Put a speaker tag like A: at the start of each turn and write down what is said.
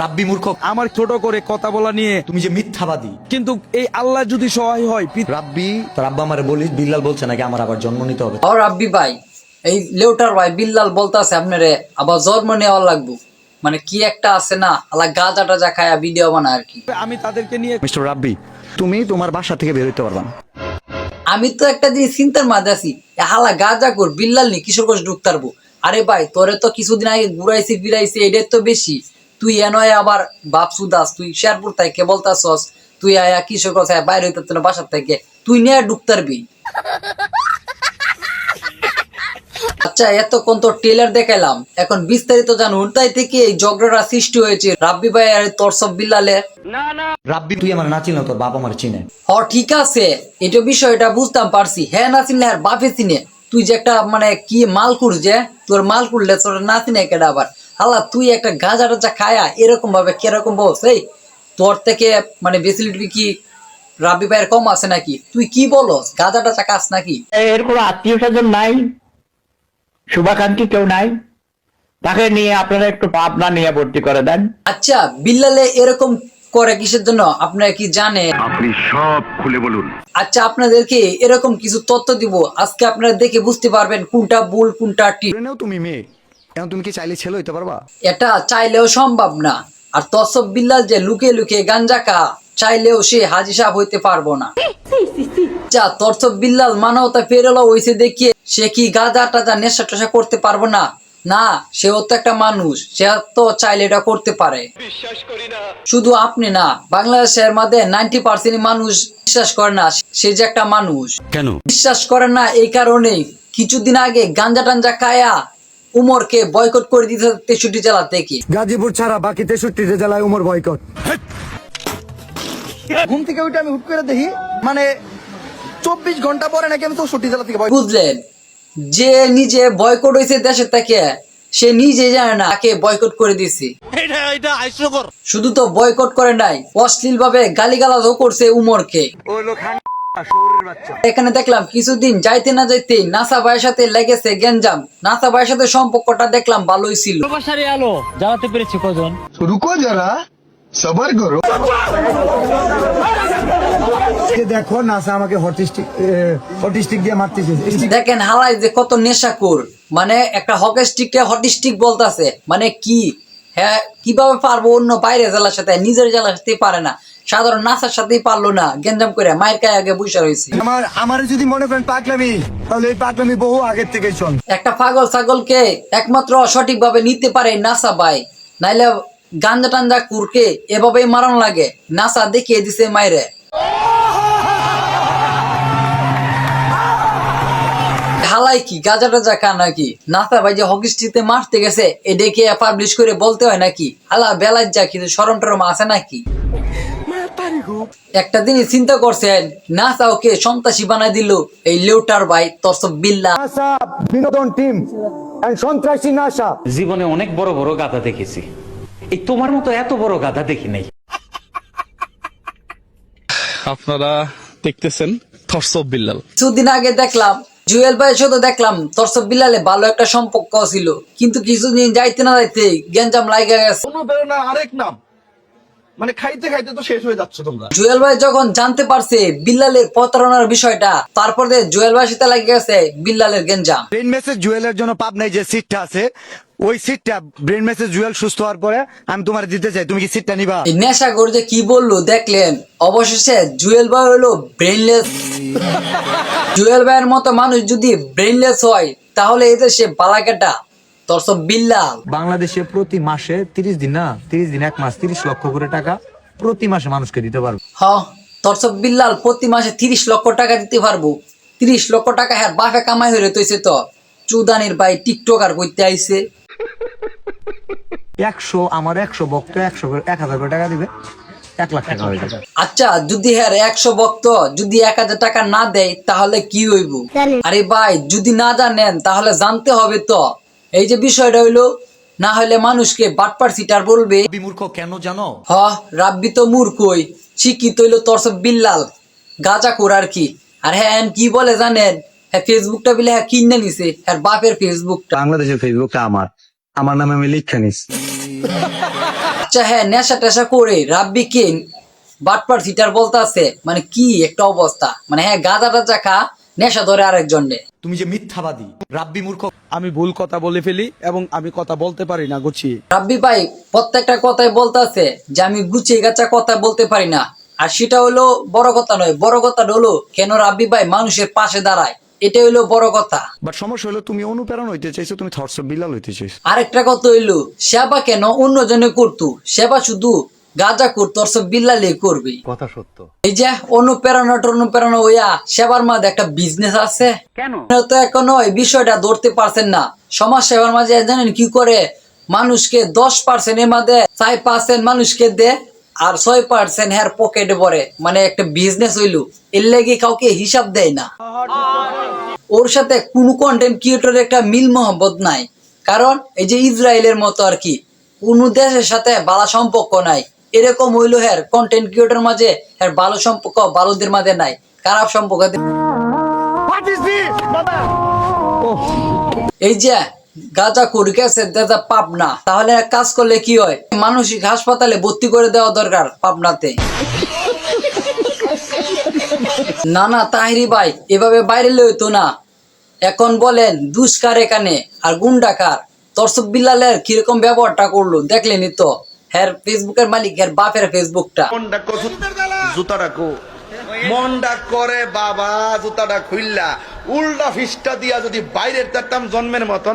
A: রাব্বি মূর্খ,
B: আমার ছোট করে কথা বলা নিয়ে।
A: তুমি যে মিথ্যাবাদী।
B: কিন্তু এই আল্লাহ যদি সহায় হয়,
A: রাব্বি, তোর আব্বা আমারে বলিস বিল্লাল বলছে নাকি আমার আবার জন্ম নিতে হবে।
C: আর রাব্বি ভাই, এই লেউটার ভাই বিল্লাল বলতাছে আপনারে আবার জন্ম নেওয়া লাগবো। মানে কি একটা আছে না, আল্লাহ গাঁজা টাজা খায়া ভিডিও বানায় আর কি।
B: আমি তাদেরকে নিয়ে
A: মিস্টার রাব্বি, তুমি তোমার বাসা থেকে বের হইতে পারবা না।
C: আমি তো একটা জিনিস চিন্তার মাঝে আছি, হালা গাঁজা কর বিল্লাল নি কিশোরগঞ্জ ঢুকতারবো। আরে ভাই তোরে তো কিছুদিন আগে ঘুরাইছি ফিরাইছি, এটাই তো বেশি। তুই এনয় আবার বাপসু দাস, তুই শেরপুর থেকে বলতাছস তুই আয়া কিশোরগঞ্জ বাইরে হইতে না বাসার থেকে, তুই নিয়ে ঢুকতারবি। আচ্ছা এতক্ষণ তো ট্রেলার দেখাইলাম, এখন বিস্তারিত জানুন। তাই থেকে এই ঝগড়াটা সৃষ্টি হয়েছে রাব্বি ভাই আর তরসব বিল্লালের।
A: রাব্বি, তুই আমার না চিনো, তোর বাবা আমার চিনে।
C: ঠিক আছে, এটা বিষয়টা বুঝতাম পারছি। হ্যাঁ না চিনলে আর বাপে চিনে। তুই যে একটা মানে কি মাল যে তোর মাল করলে তোর না চিনে কেডা আবার। হাল্লা তুই একটা গাঁজা টাজা খায়া এরকম ভাবে কিরকম বলছ, এই তোর থেকে মানে ফেসিলিটি কি রাব্বি ভাইয়ের কম আছে নাকি? তুই কি বলস, গাঁজা টাজা খাস নাকি?
D: এর কোনো আত্মীয় স্বজন নাই, শুভাকাঙ্ক্ষী কেউ নাই, তাকে নিয়ে আপনারা একটু পাবনা নিয়ে ভর্তি করে দেন।
C: আচ্ছা বিল্লালে এরকম করে কিসের জন্য আপনারা কি জানেন?
E: আপনি সব খুলে বলুন।
C: আচ্ছা আপনাদেরকে এরকম কিছু তথ্য দিব, আজকে আপনারা দেখে বুঝতে পারবেন কোনটা ভুল কোনটা ঠিক।
A: তুমি মেয়ে, এখন তুমি কি চাইলে ছেলে হইতে পারবা?
C: এটা চাইলেও সম্ভব না। আর তসব বিল্লাল যে লুকে লুকে গাঞ্জা খা, চাইলেও সে হাজি সাহেব হইতে পারবো না। যা তসব বিল্লাল মানবতা ফেরলো হইছে দেখিয়ে সে কি গাঁজা টাজা নেশা টেশা করতে পারবো না? না, সেও তো একটা মানুষ, সে তো চাইলে এটা করতে পারে। শুধু আপনি না, বাংলাদেশের মধ্যে 90% মানুষ বিশ্বাস করে না সে যে একটা মানুষ।
A: কেন
C: বিশ্বাস করে না? এই কারণেই কিছুদিন আগে গাঞ্জা টাঞ্জা খায়া উমরকে বয়কট করে দিতে 63 জেলা থেকে।
F: গাজীপুর ছাড়া বাকি 63 জেলায় উমর বয়কট।
B: ঘুম থেকে উঠে আমি হুট করে দেখি মানে 24 ঘন্টা পরে নাকি আমি 64 জেলা থেকে
C: বুঝলেন, যে নিজে বয়কট হয়েছে দেশের থেকে সে নিজে জানে না তাকে বয়কট করে দিছে। শুধু তো বয়কট করে নাই, অশ্লীল ভাবে গালিগালাজও করছে উমরকে। এখানে দেখলাম কিছুদিন যাইতে না যাইতে নাসা ভাইয়ের সাথে লেগেছে গেঞ্জাম। নাসা ভাইয়ের সাথে সম্পর্কটা দেখলাম ভালোই ছিল।
D: আলো জ্বালাতে পেরেছে কজন?
F: রুকো যারা, সবার করো। দেখো নাসা আমাকে হটিস্টিক দিয়ে মারতেছে।
C: দেখেন হালাই যে কত নেশাখোর, মানে একটা হকি স্টিককে হটিস্টিক বলতাছে। মানে কি হ্যাঁ, কিভাবে পারবো অন্য বাইরে জেলার সাথে, নিজের জেলার সাথে পারে না, সাধারণ নাসার সাথেই পারলো না, গেঞ্জাম করে মায়ের গায়ে আগে বসে রয়েছে।
F: আমার যদি মনে করেন পাগলামি, তাহলে এই পাগলামি বহু আগের থেকে চল।
C: একটা পাগল ছাগলকে একমাত্র সঠিক ভাবে নিতে পারে নাসা ভাই, নাইলে গাঞ্জা টাঞ্জা কুরকে এভাবেই মারানো লাগে। নাসা দেখিয়ে দিছে মাইরে। হালাই কি গাঁজা টাজা খা নাকি? নাসা ভাই যে হকি স্টিকতে মারতে গেছে এটাকে পাবলিশ করে বলতে হয় নাকি? হালা বেলায় যা কিছু শরম টরম আছে নাকি? একটা দিনই চিন্তা করছেন নাসা ওকে সন্ত্রাসী বানাই দিল এই লেউটার ভাই তরসব বিল্লাহ।
F: নাসা বিনোদন টিম এন্ড সন্ত্রাসী নাসা।
G: জীবনে অনেক বড় বড় গাধা দেখেছি, এই তোমার মতো এত বড় গাধা দেখি নাই।
H: আপনারা দেখতেছেন তরসব বিল্লাল।
C: কিছুদিন আগে দেখলাম জুয়েল ভাইয়ের সাথে দেখলাম তরসব বিল্লালে ভালো একটা সম্পর্ক ছিল, কিন্তু কিছুদিন যাইতে না যাইতে গেঞ্জাম লাগা গেছে।
B: আরেক নাম মানে খাইতে খাইতে তো শেষ হয়ে যাচ্ছে তোমরা।
C: জুয়েল ভাই যখন জানতে পারছে বিল্লালের প্রতারণার বিষয়টা, তারপরে জুয়েল ভাইয়ের সাথে লাগে গেছে বিল্লালের গেঞ্জাম।
F: ব্রেন মেসেজ জুয়েলের জন্য পাবনায় যে সিটটা আছে, ওই সিটটা ব্রেন মেসেজ জুয়েল সুস্থ হওয়ার পরে আমি তোমার দিতে চাই, তুমি কি সিটটা নিবা?
C: এই নেশাখোর যে কি বললো দেখলেন, অবশেষে জুয়েল ভাই হলো ব্রেনলেস। জুয়েল ভাইয়ের মতো মানুষ যদি ব্রেনলেস হয় তাহলে এতে সে বালাকাটা তরসব বিল্লাল।
I: বাংলাদেশে প্রতি মাসে 30 দিন না 30 দিন 1 মাস 30 লক্ষ করে টাকা প্রতি মাসে মানুষকে দিতে পারবো।
C: তরসব বিল্লাল প্রতি মাসে 30 লক্ষ টাকা দিতে পারবো। 30 লক্ষ টাকা হ্যাঁ বাফে কামাই হয়ে তৈছে তো চুদানির ভাই টিকটকার করতে আইছে।
I: 100 আমার 100 ভক্ত 1000 করে টাকা দিবে, 1 লাখ টাকা হয়ে যাবে।
C: আচ্ছা যদি হ্যাঁ 100 ভক্ত যদি 1000 টাকা না দেয় তাহলে কি হইব? আরে ভাই যদি না জানেন তাহলে জানতে হবে তো। এই যে বিষয়টা হইলো, না হলে মানুষকে বাটপার সিটার বলবে।
A: রাব্বি মূর্খ কেন জানো?
C: রাব্বি তো মূর্খই, শিক্ষিত হইলো তরসব বিল্লাল গাঁজা খোর আর কি। আর হ্যাঁ কি বলে জানেন, হ্যাঁ ফেসবুকটা বিলে হ্যাঁ কিনে নিছে, হ্যাঁ বাপের ফেসবুকটা।
F: বাংলাদেশের ফেসবুকটা আমার নামে আমি লিখে নিস।
C: আচ্ছা হ্যাঁ, নেশা টেশা করে রাব্বি কে বাটপার থিটার বলতাছে, মানে কি একটা অবস্থা। মানে হ্যাঁ, গাঁজা টাজা খা, নেশা ধরে আরেকজনে।
A: তুমি যে মিথ্যাবাদী রাব্বি মূর্খ।
F: আমি ভুল কথা বলে ফেলি এবং আমি কথা বলতে পারি না গুছিয়ে।
C: রাব্বি ভাই প্রত্যেকটা কথাই বলতাছে যে আমি গুছিয়ে গাছা কথা বলতে পারি না, আর সেটা হলো বড় কথা নয়। বড় কথা হলো কেন রাব্বি ভাই মানুষের পাশে দাঁড়ায়, এটা হইলো বড় কথা।
F: বাট সমস্যা হলো তুমি অনুপ্রেরণা হইতে চাইছো, তুমি থটস অফ বিল্লাল হইতে চাইছো।
C: আরেকটা কথা হইলো সেবা কেন অন্যজনে করতো, সেবা শুধু গাঁজা করতো, অর্থ বিল্লালে করবে। কথা সত্য। এই যে অনুপ্রেরণা হইয়া সেবার মাঝে একটা বিজনেস আছে কেন, তো এখনো এই বিষয়টা ধরতে পারছেন না। সমাজ সেবার মাঝে জানেন কি করে, মানুষকে 10% এর মাঝে 5% মানুষকে দে আর 6% হের পকেটে পড়ে। মানে একটা বিজনেস হইলো, এর লেগে কাউকে হিসাব দেয় না। ওর সাথে কোনো কন্টেন্ট ক্রিয়েটরের একটা মিল মহব্বত নাই, কারণ এই যে ইসরায়েলের মতো আর কি, কোন দেশের সাথে ভালো সম্পর্ক নাই। এরকম হইলো হ্যার কন্টেন্ট ক্রিয়েটর মাঝে হ্যার ভালো সম্পর্ক ভালোদের মাঝে নাই, খারাপ সম্পর্ক। এই যে গাঁজা করে গেছে দাদা পাবনা, তাহলে এক কাজ করলে কি হয়, মানসিক হাসপাতালে ভর্তি করে দেওয়া দরকার পাবনাতে। না না তাহিরি ভাই, এভাবে বাইরে লইতো না। এখন বলেন দুষ্কার এখানে আর গুন্ডাকার। দর্শক বিল্লালের কিরকম ব্যবহারটা করলো দেখলেনি তো, হ্যার ফেসবুকের মালিক হ্যার বাপের ফেসবুকটা।
J: জুতা রাখো মন ডাক করে বাবা, জুতাটা খুললা উল্টা ফিসটা দিয়া যদি বাইরের তারতাম জন্মের মতন।